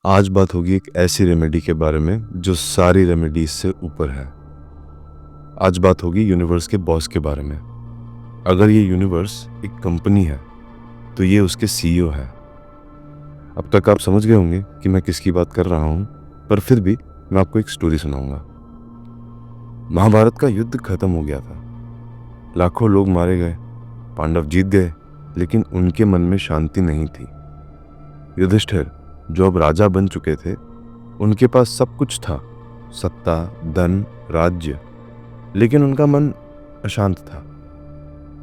आज बात होगी एक ऐसी रेमेडी के बारे में जो सारी रेमेडीज से ऊपर है। आज बात होगी यूनिवर्स के बॉस के बारे में। अगर ये यूनिवर्स एक कंपनी है तो ये उसके सीईओ है। अब तक आप समझ गए होंगे कि मैं किसकी बात कर रहा हूँ, पर फिर भी मैं आपको एक स्टोरी सुनाऊंगा। महाभारत का युद्ध खत्म हो गया था। लाखों लोग मारे गए, पांडव जीत गए, लेकिन उनके मन में शांति नहीं थी। युधिष्ठिर जो अब राजा बन चुके थे, उनके पास सब कुछ था, सत्ता, धन, राज्य, लेकिन उनका मन अशांत था।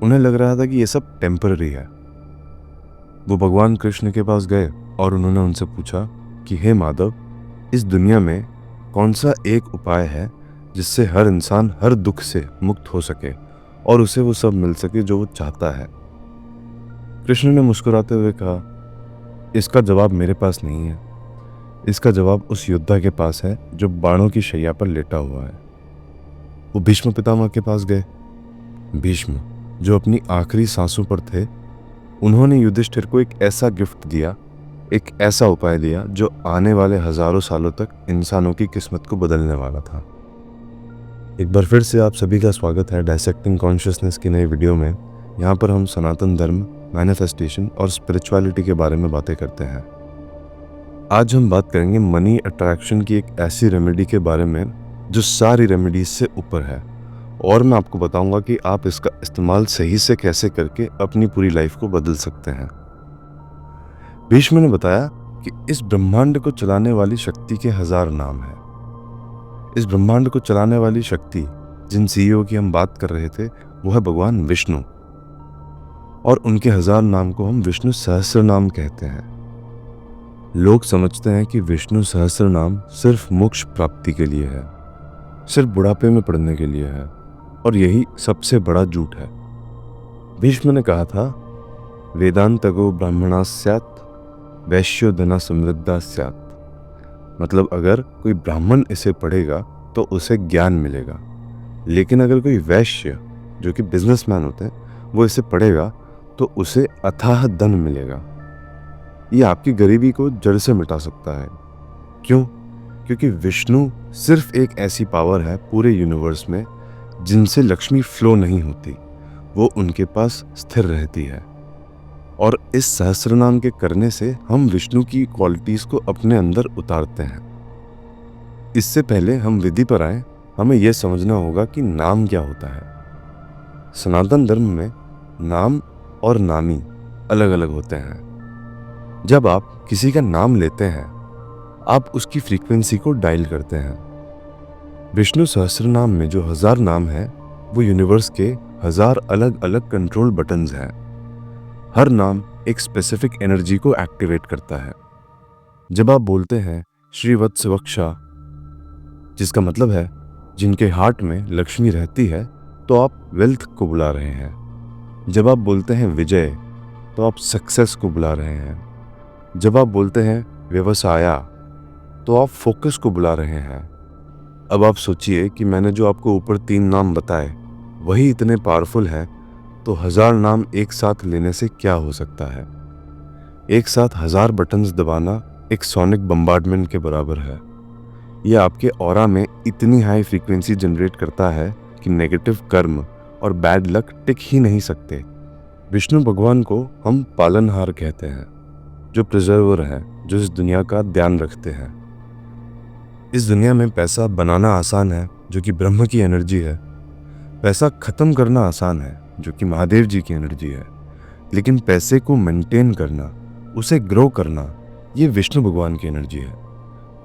उन्हें लग रहा था कि ये सब टेम्पररी है। वो भगवान कृष्ण के पास गए और उन्होंने उनसे पूछा कि हे माधव, इस दुनिया में कौन सा एक उपाय है जिससे हर इंसान हर दुख से मुक्त हो सके और उसे वो सब मिल सके जो वो चाहता है। कृष्ण ने मुस्कुराते हुए कहा, इसका जवाब मेरे पास नहीं है। इसका जवाब उस योद्धा के पास है जो बाणों की शैया पर लेटा हुआ है। वो भीष्म पितामह के पास गए। भीष्म जो अपनी आखिरी सांसों पर थे, उन्होंने युधिष्ठिर को एक ऐसा गिफ्ट दिया, एक ऐसा उपाय दिया जो आने वाले हजारों सालों तक इंसानों की किस्मत को बदलने वाला था। एक बार फिर से आप सभी का स्वागत है डायसेक्टिंग कॉन्शियसनेस की नई वीडियो में। यहाँ पर हम सनातन धर्म, मैनिफेस्टेशन और स्पिरिचुअलिटी के बारे में बातें करते हैं। आज हम बात करेंगे मनी अट्रैक्शन की एक ऐसी रेमेडी के बारे में जो सारी रेमेडीज से ऊपर है, और मैं आपको बताऊंगा कि आप इसका इस्तेमाल सही से कैसे करके अपनी पूरी लाइफ को बदल सकते हैं। भीष्म ने बताया कि इस ब्रह्मांड को चलाने वाली शक्ति के 1000 नाम हैं। इस ब्रह्मांड को चलाने वाली शक्ति जिन सीईओ की हम बात कर रहे थे, वो है भगवान विष्णु, और उनके 1000 नाम को हम विष्णु सहस्त्र नाम कहते हैं। लोग समझते हैं कि विष्णु सहस्त्र नाम सिर्फ मोक्ष प्राप्ति के लिए है, सिर्फ बुढ़ापे में पड़ने के लिए है, और यही सबसे बड़ा झूठ है। भीष्म ने कहा था, वेदांतगो ब्राह्मणा स्यात् वैश्यो धना समृद्धा स्यात्। मतलब अगर कोई ब्राह्मण इसे पढ़ेगा तो उसे ज्ञान मिलेगा, लेकिन अगर कोई वैश्य जो कि बिजनेसमैन होते हैं वो इसे पढ़ेगा तो उसे अथाह धन मिलेगा। ये आपकी गरीबी को जड़ से मिटा सकता है। क्यों? क्योंकि विष्णु सिर्फ एक ऐसी पावर है पूरे यूनिवर्स में जिनसे लक्ष्मी फ्लो नहीं होती, वो उनके पास स्थिर रहती है। और इस सहस्त्रनाम के करने से हम विष्णु की क्वालिटीज को अपने अंदर उतारते हैं। इससे पहले हम विधि पर आए, हमें यह समझना होगा कि नाम क्या होता है। सनातन धर्म में नाम और नामी अलग अलग होते हैं। जब आप किसी का नाम लेते हैं, आप उसकी फ्रीक्वेंसी को डायल करते हैं। विष्णु सहस्त्रनाम में जो 1000 नाम है, वो यूनिवर्स के 1000 अलग अलग कंट्रोल बटन्स हैं। हर नाम एक स्पेसिफिक एनर्जी को एक्टिवेट करता है। जब आप बोलते हैं श्रीवत्सवक्षा, जिसका मतलब है जिनके हार्ट में लक्ष्मी रहती है, तो आप वेल्थ को बुला रहे हैं। जब आप बोलते हैं विजय, तो आप सक्सेस को बुला रहे हैं। जब आप बोलते हैं व्यवसाया, तो आप फोकस को बुला रहे हैं। अब आप सोचिए कि मैंने जो आपको ऊपर 3 नाम बताए वही इतने पावरफुल है, तो 1000 नाम एक साथ लेने से क्या हो सकता है। एक साथ 1000 बटन्स दबाना एक सोनिक बम्बार्डमेंट के बराबर है। यह आपके ऑरा में इतनी हाई फ्रीक्वेंसी जनरेट करता है कि नेगेटिव कर्म और बैड लक टिक ही नहीं सकते। विष्णु भगवान को हम पालनहार कहते हैं, जो प्रिजर्वर है, जो इस दुनिया का ध्यान रखते हैं। इस दुनिया में पैसा बनाना आसान है, जो कि ब्रह्म की एनर्जी है। पैसा खत्म करना आसान है, जो कि महादेव जी की एनर्जी है। लेकिन पैसे को मेंटेन करना, उसे ग्रो करना, ये विष्णु भगवान की एनर्जी है।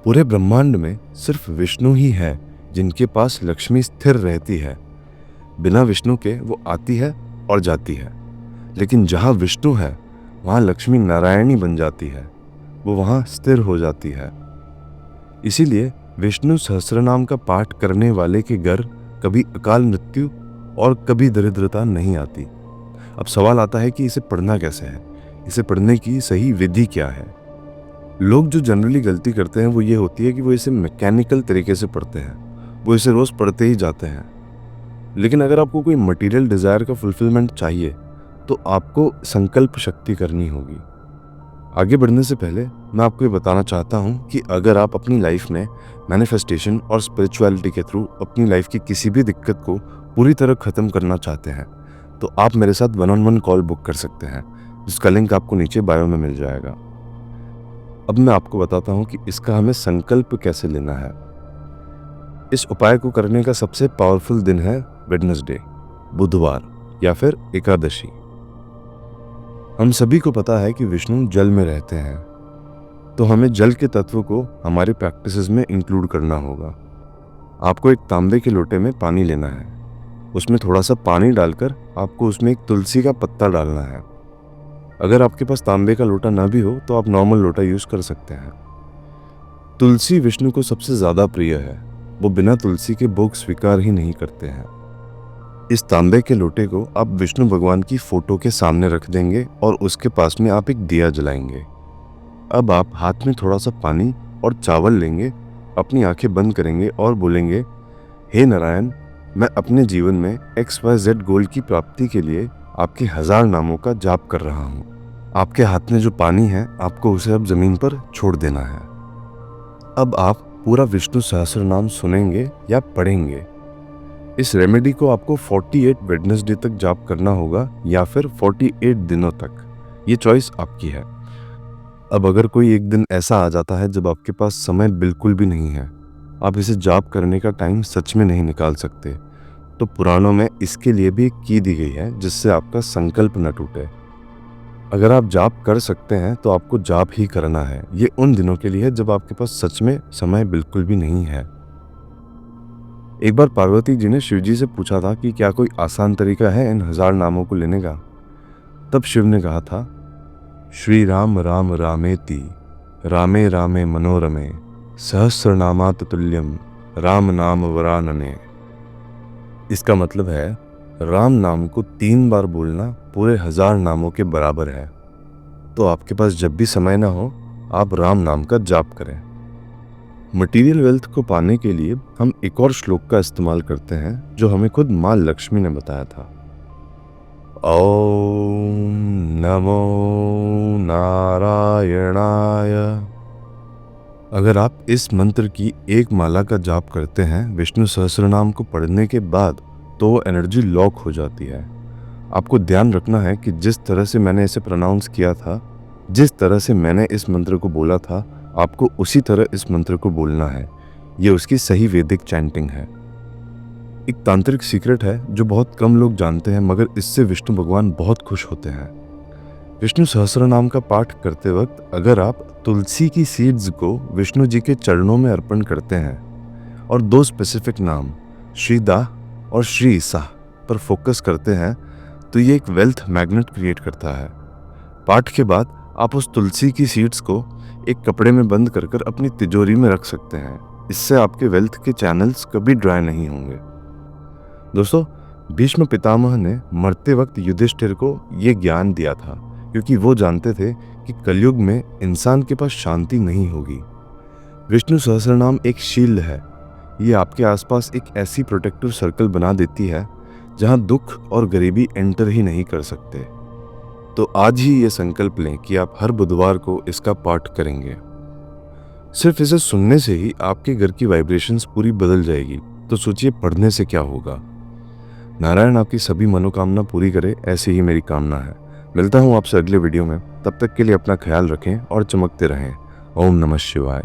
पूरे ब्रह्मांड में सिर्फ विष्णु ही है जिनके पास लक्ष्मी स्थिर रहती है। बिना विष्णु के वो आती है और जाती है, लेकिन जहाँ विष्णु है वहाँ लक्ष्मी नारायणी बन जाती है, वो वहाँ स्थिर हो जाती है। इसीलिए विष्णु सहस्त्रनाम का पाठ करने वाले के घर कभी अकाल मृत्यु और कभी दरिद्रता नहीं आती। अब सवाल आता है कि इसे पढ़ना कैसे है, इसे पढ़ने की सही विधि क्या है। लोग जो जनरली गलती करते हैं वो ये होती है कि वो इसे मैकेनिकल तरीके से पढ़ते हैं, वो इसे रोज पढ़ते ही जाते हैं। लेकिन अगर आपको कोई मटेरियल डिजायर का फुलफिलमेंट चाहिए तो आपको संकल्प शक्ति करनी होगी। आगे बढ़ने से पहले मैं आपको ये बताना चाहता हूँ कि अगर आप अपनी लाइफ में मैनिफेस्टेशन और स्पिरिचुअलिटी के थ्रू अपनी लाइफ की किसी भी दिक्कत को पूरी तरह ख़त्म करना चाहते हैं तो आप मेरे साथ 1-on-1 कॉल बुक कर सकते हैं, जिसका लिंक आपको नीचे बायो में मिल जाएगा। अब मैं आपको बताता हूँ कि इसका हमें संकल्प कैसे लेना है। इस उपाय को करने का सबसे पावरफुल दिन है वेडनेसडे, बुधवार या फिर एकादशी। हम सभी को पता है कि विष्णु जल में रहते हैं, तो हमें जल के तत्व को हमारे प्रैक्टिसेस में इंक्लूड करना होगा। आपको एक तांबे के लोटे में पानी लेना है। उसमें थोड़ा सा पानी डालकर आपको उसमें एक तुलसी का पत्ता डालना है। अगर आपके पास तांबे का लोटा ना भी हो तो आप नॉर्मल लोटा यूज कर सकते हैं। तुलसी विष्णु को सबसे ज्यादा प्रिय है। वो बिना तुलसी के भोग स्वीकार ही नहीं करते हैं। इस तांबे के लोटे को आप विष्णु भगवान की फोटो के सामने रख देंगे और उसके पास में आप एक दिया जलाएंगे। अब आप हाथ में थोड़ा सा पानी और चावल लेंगे, अपनी आंखें बंद करेंगे और बोलेंगे, हे नारायण, मैं अपने जीवन में XYZ गोल की प्राप्ति के लिए आपके 1000 नामों का जाप कर रहा हूँ। आपके हाथ में जो पानी है आपको उसे अब जमीन पर छोड़ देना है। अब आप पूरा विष्णु सहस्त्र नाम सुनेंगे या पढ़ेंगे। इस रेमेडी को आपको 48 वेडनेसडे तक जाप करना होगा या फिर 48 दिनों तक, ये चॉइस आपकी है। अब अगर कोई एक दिन ऐसा आ जाता है जब आपके पास समय बिल्कुल भी नहीं है, आप इसे जाप करने का टाइम सच में नहीं निकाल सकते, तो पुराणों में इसके लिए भी एक की दी गई है जिससे आपका संकल्प न टूटे। अगर आप जाप कर सकते हैं तो आपको जाप ही करना है। ये उन दिनों के लिए है जब आपके पास सच में समय बिल्कुल भी नहीं है। एक बार पार्वती जी ने शिव जी से पूछा था कि क्या कोई आसान तरीका है इन 1000 नामों को लेने का। तब शिव ने कहा था, श्री राम राम रामेति रामे रामे मनोरमे सहस्रनामात तुल्यम राम नाम वरानने। इसका मतलब है राम नाम को 3 बार बोलना पूरे 1000 नामों के बराबर है। तो आपके पास जब भी समय ना हो आप राम नाम का जाप करें। मटेरियल वेल्थ को पाने के लिए हम एक और श्लोक का इस्तेमाल करते हैं जो हमें खुद माँ लक्ष्मी ने बताया था। ओम नमो नारायणाय। अगर आप इस मंत्र की एक माला का जाप करते हैं विष्णु सहस्रनाम को पढ़ने के बाद, तो वो एनर्जी लॉक हो जाती है। आपको ध्यान रखना है कि जिस तरह से मैंने इसे प्रोनाउंस किया था, जिस तरह से मैंने इस मंत्र को बोला था, आपको उसी तरह इस मंत्र को बोलना है। ये उसकी सही वैदिक चैंटिंग है। एक तांत्रिक सीक्रेट है जो बहुत कम लोग जानते हैं, मगर इससे विष्णु भगवान बहुत खुश होते हैं। विष्णु सहस्रनाम का पाठ करते वक्त अगर आप तुलसी की सीड्स को विष्णु जी के चरणों में अर्पण करते हैं और 2 स्पेसिफिक नाम श्री दाह और श्री ईसा पर फोकस करते हैं तो ये एक वेल्थ मैग्नेट क्रिएट करता है। पाठ के बाद आप उस तुलसी की सीड्स को एक कपड़े में बंद कर अपनी तिजोरी में रख सकते हैं। इससे आपके वेल्थ के चैनल्स कभी ड्राई नहीं होंगे। दोस्तों, भीष्म पितामह ने मरते वक्त युधिष्ठिर को ये ज्ञान दिया था क्योंकि वो जानते थे कि कलयुग में इंसान के पास शांति नहीं होगी। विष्णु सहस्रनाम एक शील्ड है। ये आपके आसपास एक ऐसी प्रोटेक्टिव सर्कल बना देती है जहां दुख और गरीबी एंटर ही नहीं कर सकते। तो आज ही ये संकल्प लें कि आप हर बुधवार को इसका पाठ करेंगे। सिर्फ इसे सुनने से ही आपके घर की वाइब्रेशंस पूरी बदल जाएगी, तो सोचिए पढ़ने से क्या होगा। नारायण आपकी सभी मनोकामना पूरी करे, ऐसी ही मेरी कामना है। मिलता हूँ आपसे अगले वीडियो में। तब तक के लिए अपना ख्याल रखें और चमकते रहें। ओम नमः शिवाय।